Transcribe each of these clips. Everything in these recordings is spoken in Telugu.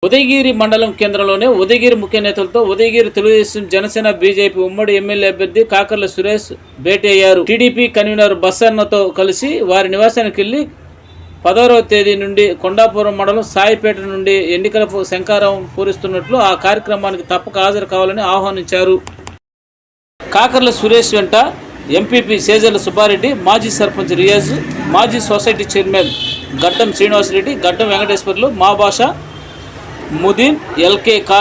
ఉదయగిరి మండలం కేంద్రంలోనే ఉదయగిరి ముఖ్య నేతలతో ఉదయగిరి తెలుగుదేశం జనసేన బీజేపీ ఉమ్మడి ఎమ్మెల్యే అభ్యర్థి కాకర్ల సురేష్ భేటీ అయ్యారు. టీడీపీ కన్వీనర్ బస్సన్నతో కలిసి వారి నివాసానికి వెళ్లి 16వ తేదీ నుండి కొండాపురం మండలం సాయిపేట నుండి ఎన్నికల శంఖారం పూరిస్తున్నట్లు ఆ కార్యక్రమానికి తప్పక హాజరు కావాలని ఆహ్వానించారు. కాకర్ల సురేష్ వెంట ఎంపీపీ సేజర్ల సుబ్బారెడ్డి, మాజీ సర్పంచ్ రియాజ్, మాజీ సొసైటీ చైర్మన్ గడ్డం శ్రీనివాసరెడ్డి, గడ్డం వెంకటేశ్వర్లు, మా భాష ముదీన్, ఎల్కే కా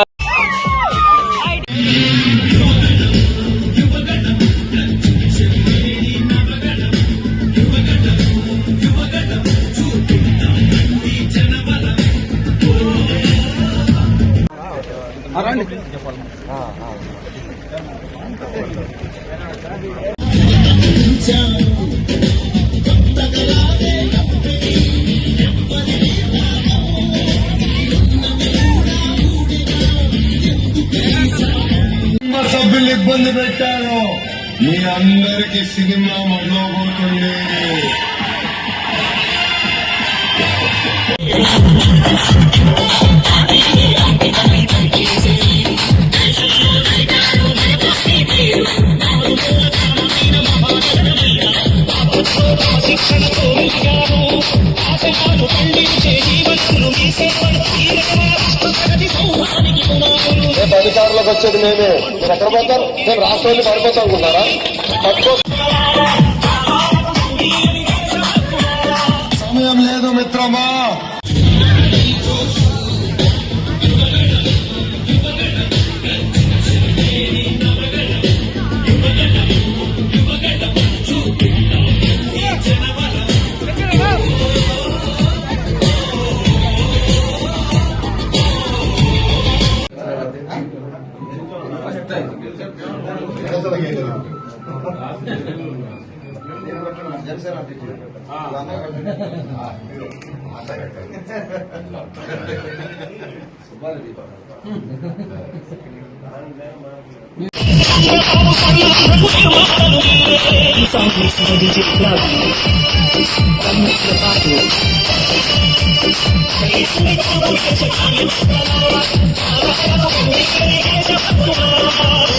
సభ్యులు ఇబ్బంది పెట్టారు. మీ అందరికీ సినిమా మొదలవుతుంది. రేపు అధికారులకు వచ్చేది మేమే. మీరు ఎక్కడ పోతారు? నేను రాష్ట్రాన్ని పడిపోతా అనుకున్నారా? సమయం లేదు మిత్రమా.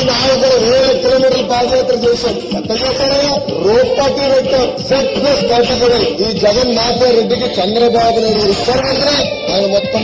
నాయకులు 7 కిలోమీటర్లు పాదయాత్ర చేశాం. ఎంత చేశారయ్యా? రూపాయి పెట్టాం. Set plus 37. ఈ జగన్ నాథ రెడ్డికి చంద్రబాబు నాయుడు ఇచ్చారు. ఆయన మొత్తం